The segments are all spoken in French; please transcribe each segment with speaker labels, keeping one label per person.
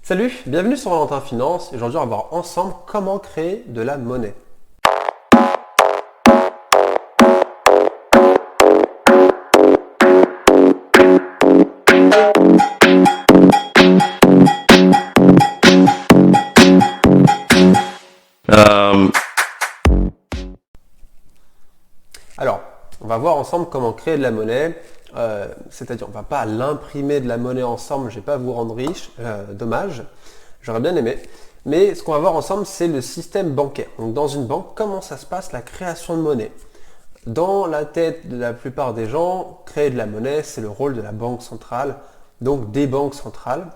Speaker 1: Salut, bienvenue sur Valentin Finance. Aujourd'hui, on va voir ensemble comment créer de la monnaie. Alors, on va voir ensemble comment créer de la monnaie. C'est-à-dire, on ne va pas l'imprimer de la monnaie ensemble, je ne vais pas vous rendre riche, dommage, j'aurais bien aimé. Mais ce qu'on va voir ensemble, c'est le système bancaire. Donc dans une banque, comment ça se passe la création de monnaie? Dans la tête de la plupart des gens, créer de la monnaie, c'est le rôle de la banque centrale, donc des banques centrales.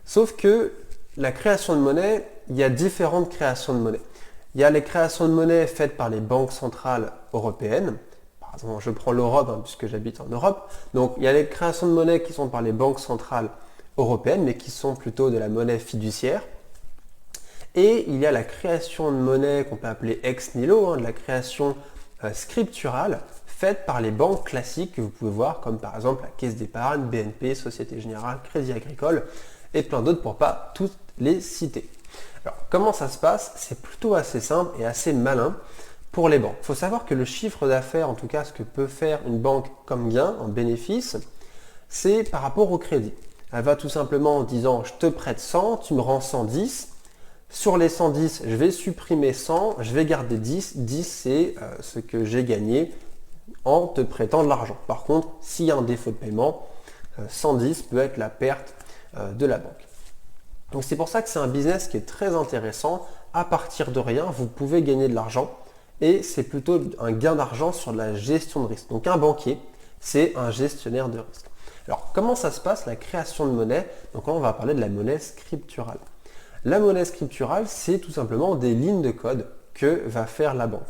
Speaker 1: Sauf que la création de monnaie, il y a différentes créations de monnaie. Il y a les créations de monnaie faites par les banques centrales européennes. Par exemple, je prends l'Europe, puisque j'habite en Europe. Donc il y a les créations de monnaie qui sont par les banques centrales européennes, mais qui sont plutôt de la monnaie fiduciaire. Et il y a la création de monnaie qu'on peut appeler ex nihilo, de la création scripturale faite par les banques classiques que vous pouvez voir, comme par exemple la Caisse d'épargne, BNP, Société Générale, Crédit Agricole et plein d'autres pour pas toutes les citer. Alors comment ça se passe? C'est plutôt assez simple et assez malin pour les banques. Il faut savoir que le chiffre d'affaires, en tout cas ce que peut faire une banque comme gain en bénéfice, c'est par rapport au crédit. Elle va tout simplement en disant je te prête 100, tu me rends 110. Sur les 110, je vais supprimer 100, je vais garder 10. 10, c'est ce que j'ai gagné en te prêtant de l'argent. Par contre, s'il y a un défaut de paiement, 110 peut être la perte de la banque. Donc c'est pour ça que c'est un business qui est très intéressant. À partir de rien, vous pouvez gagner de l'argent et c'est plutôt un gain d'argent sur la gestion de risque. Donc un banquier, c'est un gestionnaire de risque. Alors comment ça se passe la création de monnaie? Donc là, on va parler de la monnaie scripturale. La monnaie scripturale, c'est tout simplement des lignes de code que va faire la banque.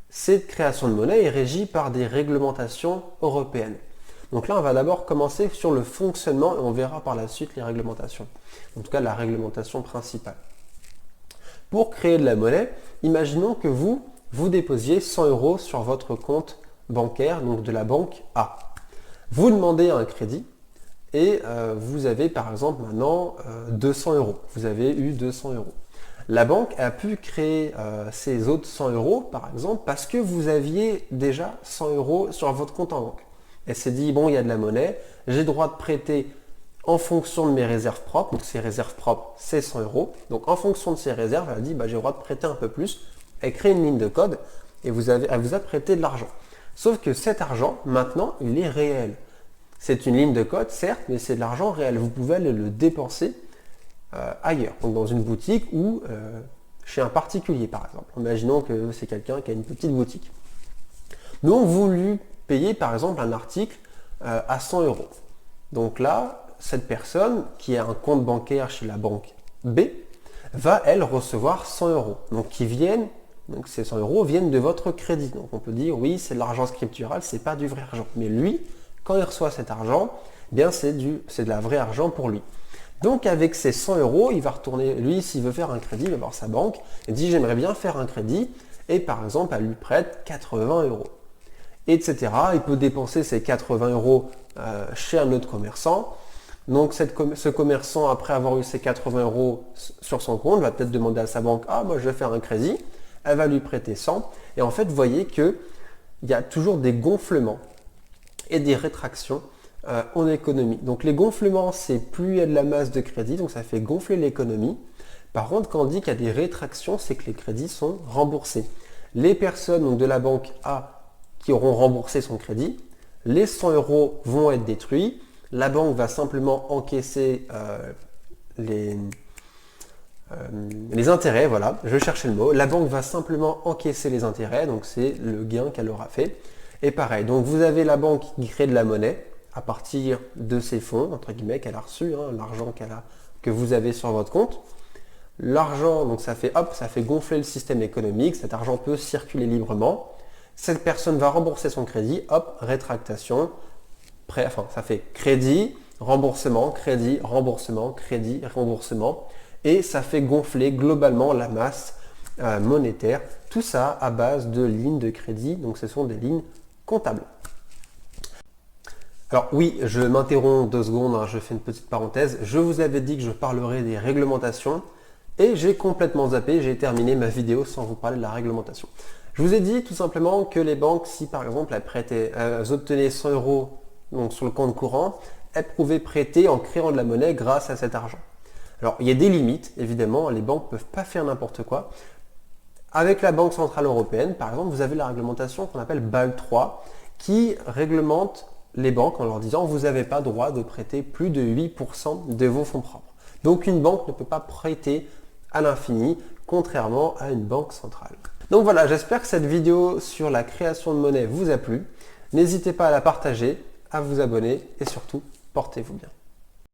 Speaker 1: Cette création de monnaie est régie par des réglementations européennes. Donc là, on va d'abord commencer sur le fonctionnement et on verra par la suite les réglementations. En tout cas, la réglementation principale. Pour créer de la monnaie, imaginons que vous déposiez 100 € sur votre compte bancaire, donc de la banque A. Vous demandez un crédit. Et vous avez par exemple maintenant 200 €. Vous avez eu 200 €. La banque a pu créer ces autres 100 € par exemple parce que vous aviez déjà 100 € sur votre compte en banque. Elle s'est dit bon, il y a de la monnaie, j'ai le droit de prêter en fonction de mes réserves propres. Donc ces réserves propres, c'est 100 €. Donc en fonction de ces réserves, elle a dit j'ai le droit de prêter un peu plus. Elle crée une ligne de code et elle vous a prêté de l'argent. Sauf que cet argent, maintenant, il est réel. C'est une ligne de code, certes, mais c'est de l'argent réel. Vous pouvez aller le dépenser ailleurs, donc dans une boutique ou chez un particulier, par exemple. Imaginons que c'est quelqu'un qui a une petite boutique. Donc, vous lui payez, par exemple, un article à 100 €. Donc là, cette personne qui a un compte bancaire chez la banque B va, elle, recevoir 100 €. Donc, ces 100 € viennent de votre crédit. Donc, on peut dire, oui, c'est de l'argent scriptural, c'est pas du vrai argent. Mais lui, quand il reçoit cet argent, c'est de la vraie argent pour lui. Donc avec ces 100 €, il va retourner, lui, s'il veut faire un crédit, il va voir sa banque et dit j'aimerais bien faire un crédit et par exemple elle lui prête 80 €, etc. Il peut dépenser ces 80 € chez un autre commerçant. Donc ce commerçant, après avoir eu ces 80 € sur son compte, va peut-être demander à sa banque moi je vais faire un crédit, elle va lui prêter 100 et en fait vous voyez qu'il y a toujours des gonflements et des rétractions en économie. Donc les gonflements, c'est plus il y a de la masse de crédit, donc ça fait gonfler l'économie. Par contre, quand on dit qu'il y a des rétractions, c'est que les crédits sont remboursés. Les personnes donc, de la banque A qui auront remboursé son crédit, les 100 € vont être détruits. La banque va simplement encaisser les intérêts, voilà, je cherchais le mot. La banque va simplement encaisser les intérêts, donc c'est le gain qu'elle aura fait. Et pareil, donc vous avez la banque qui crée de la monnaie à partir de ses fonds, entre guillemets, qu'elle a reçu, l'argent que vous avez sur votre compte. L'argent, donc ça fait gonfler le système économique, cet argent peut circuler librement. Cette personne va rembourser son crédit, rétractation, ça fait crédit, remboursement, crédit, remboursement, crédit, remboursement. Et ça fait gonfler globalement la masse monétaire. Tout ça à base de lignes de crédit, donc ce sont des lignes comptable. Alors oui, je m'interromps 2 secondes, hein, je fais une petite parenthèse. Je vous avais dit que je parlerai des réglementations et j'ai complètement zappé, j'ai terminé ma vidéo sans vous parler de la réglementation. Je vous ai dit tout simplement que les banques, si par exemple elles obtenaient 100 euros donc sur le compte courant, elles pouvaient prêter en créant de la monnaie grâce à cet argent. Alors il y a des limites, évidemment, les banques ne peuvent pas faire n'importe quoi. Avec la Banque Centrale Européenne, par exemple, vous avez la réglementation qu'on appelle BAL 3 qui réglemente les banques en leur disant vous n'avez pas droit de prêter plus de 8% de vos fonds propres. Donc une banque ne peut pas prêter à l'infini, contrairement à une banque centrale. Donc voilà, j'espère que cette vidéo sur la création de monnaie vous a plu. N'hésitez pas à la partager, à vous abonner et surtout, portez-vous bien.